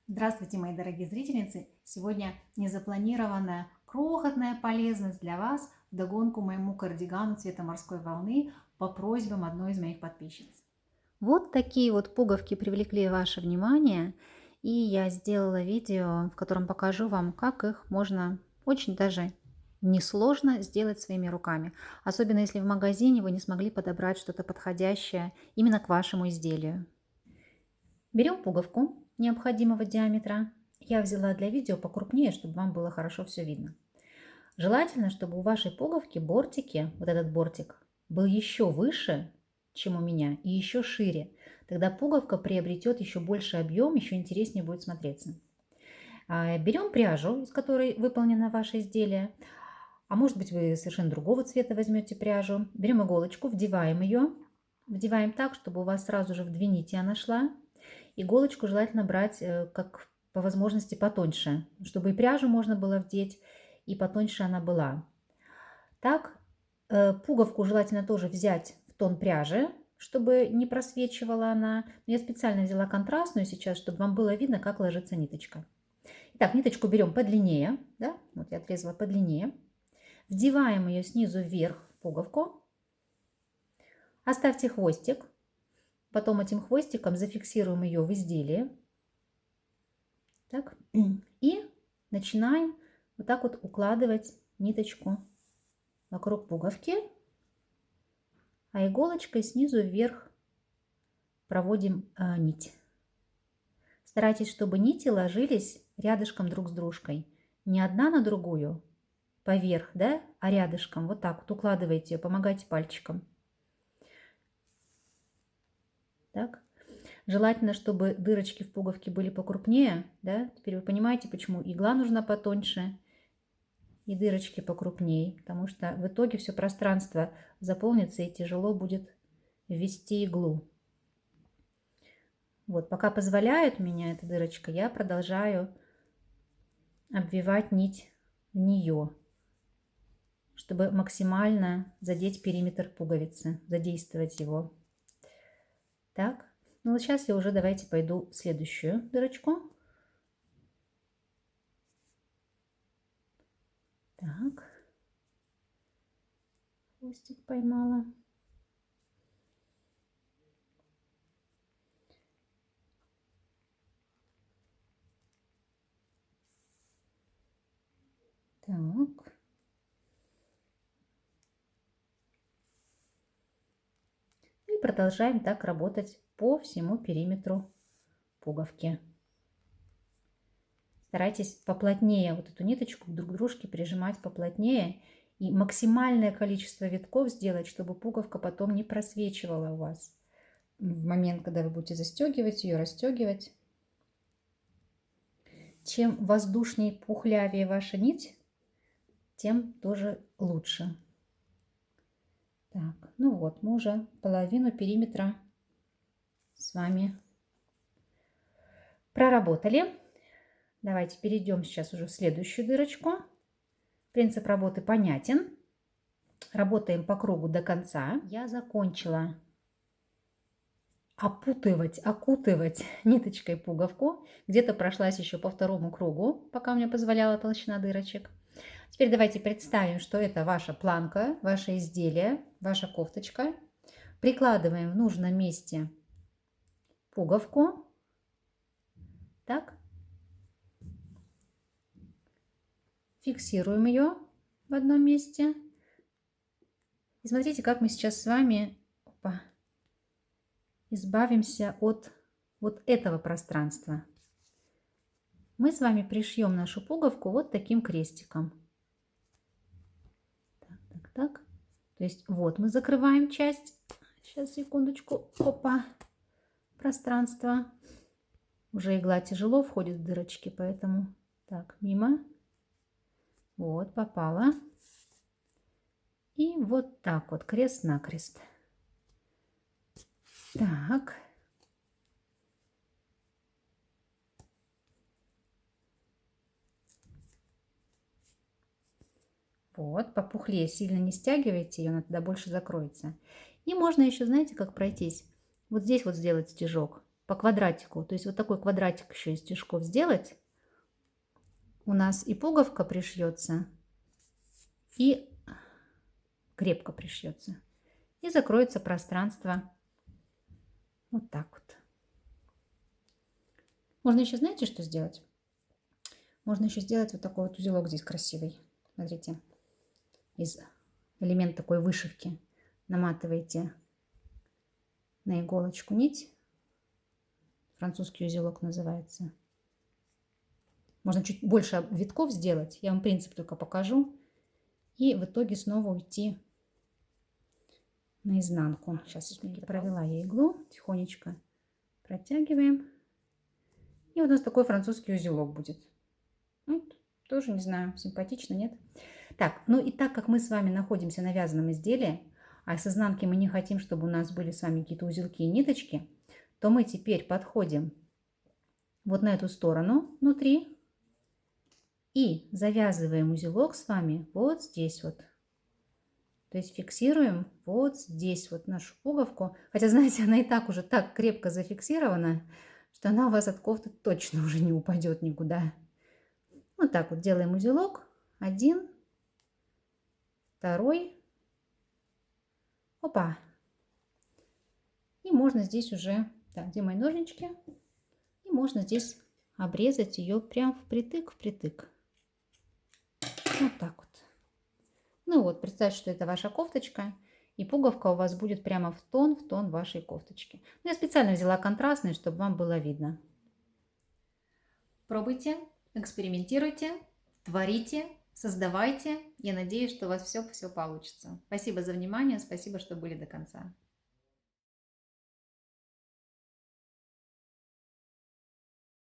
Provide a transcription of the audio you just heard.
Здравствуйте, мои дорогие зрительницы! Сегодня незапланированная крохотная полезность для вас вдогонку моему кардигану цвета морской волны по просьбам одной из моих подписчиц. Вот такие вот пуговки привлекли ваше внимание, и я сделала видео, в котором покажу вам, как их можно очень даже несложно сделать своими руками. Особенно если в магазине вы не смогли подобрать что-то подходящее именно к вашему изделию. Берем пуговку необходимого диаметра. Я взяла для видео покрупнее, чтобы вам было хорошо все видно. Желательно, чтобы у вашей пуговки бортики, вот этот бортик, был еще выше, чем у меня, и еще шире. Тогда пуговка приобретет еще больше объем, еще интереснее будет смотреться. Берем пряжу, из которой выполнено ваше изделие. А может быть, вы совершенно другого цвета возьмете пряжу. Берем иголочку, вдеваем ее. Вдеваем так, чтобы у вас сразу же в 2 нити она шла. Иголочку желательно брать как по возможности потоньше, чтобы и пряжу можно было вдеть, и потоньше она была. Так, пуговку желательно тоже взять в тон пряжи, чтобы не просвечивала она. Но я специально взяла контрастную сейчас, чтобы вам было видно, как ложится ниточка. Итак, ниточку берем подлиннее, да? Вот я отрезала подлиннее. Вдеваем ее снизу вверх в пуговку. Оставьте хвостик. Потом этим хвостиком зафиксируем ее в изделии. Так. И начинаем вот так вот укладывать ниточку вокруг пуговки, а иголочкой снизу вверх проводим нить. Старайтесь, чтобы нити ложились рядышком друг с дружкой. Не одна на другую, поверх, да, а рядышком. Вот так вот укладывайте ее, помогайте пальчиком. Так. Желательно, чтобы дырочки в пуговке были покрупнее, да. Теперь вы понимаете, почему игла нужна потоньше и дырочки покрупнее, потому что в итоге все пространство заполнится и тяжело будет ввести иглу. Вот, пока позволяет меня эта дырочка, я продолжаю обвивать нить в нее, чтобы максимально задеть периметр пуговицы, задействовать его. Так, ну вот сейчас я уже давайте пойду в следующую дырочку. Так, хвостик поймала. Так. И продолжаем так работать по всему периметру пуговки. Старайтесь поплотнее вот эту ниточку друг к дружке прижимать поплотнее и максимальное количество витков сделать, чтобы пуговка потом не просвечивала у вас в момент, когда вы будете застегивать ее, расстегивать. Чем воздушнее, пухлявее ваша нить, тем тоже лучше. Так, ну вот, мы уже половину периметра с вами проработали. Давайте перейдем сейчас уже в следующую дырочку. Принцип работы понятен. Работаем по кругу до конца. Я закончила окутывать ниточкой пуговку. Где-то прошлась еще по второму кругу, пока мне позволяла толщина дырочек. Теперь давайте представим, что это ваша планка, ваше изделие, ваша кофточка. Прикладываем в нужном месте пуговку. Так. Фиксируем ее в одном месте. И смотрите, как мы сейчас с вами избавимся от вот этого пространства. Мы с вами пришьем нашу пуговку вот таким крестиком. Так, так, так. То есть вот мы закрываем часть. Сейчас, секундочку. Опа. Пространство. Уже игла тяжело входит в дырочки, поэтому так, мимо. Вот, попала. И вот так вот, крест-накрест. Так. Вот, попухлее сильно не стягивайте ее, она тогда больше закроется. И можно еще, знаете, как пройтись? Вот здесь вот сделать стежок. по квадратику. То есть вот такой квадратик еще из стежков сделать. У нас и пуговка пришьется, и крепко пришьется. И закроется пространство вот так вот. Можно еще, знаете, что сделать? Можно еще сделать вот такой вот узелок здесь красивый. Смотрите, из элемента такой вышивки. Наматываете на иголочку нить. Французский узелок называется. Можно чуть больше витков сделать. Я вам принцип только покажу. И в итоге снова уйти наизнанку. Сейчас провела я иглу. Тихонечко протягиваем. И вот у нас такой французский узелок будет. Вот, тоже, не знаю, симпатично, нет? Так, ну и так как мы с вами находимся на вязаном изделии, а с изнанки мы не хотим, чтобы у нас были с вами какие-то узелки и ниточки, то мы теперь подходим вот на эту сторону внутри и завязываем узелок с вами вот здесь вот. То есть фиксируем вот здесь вот нашу пуговку. Хотя, знаете, она и так уже так крепко зафиксирована, что она у вас от кофты точно уже не упадет никуда. Вот так вот делаем узелок. Один, второй. Опа. И можно здесь уже, так, где мои ножнички? И можно здесь обрезать ее прям впритык. Вот так вот. Ну вот, представьте, что это ваша кофточка. И пуговка у вас будет прямо в тон вашей кофточки. Но я специально взяла контрастный, чтобы вам было видно. Пробуйте, экспериментируйте, творите, создавайте. Я надеюсь, что у вас все получится. Спасибо за внимание, спасибо, что были до конца.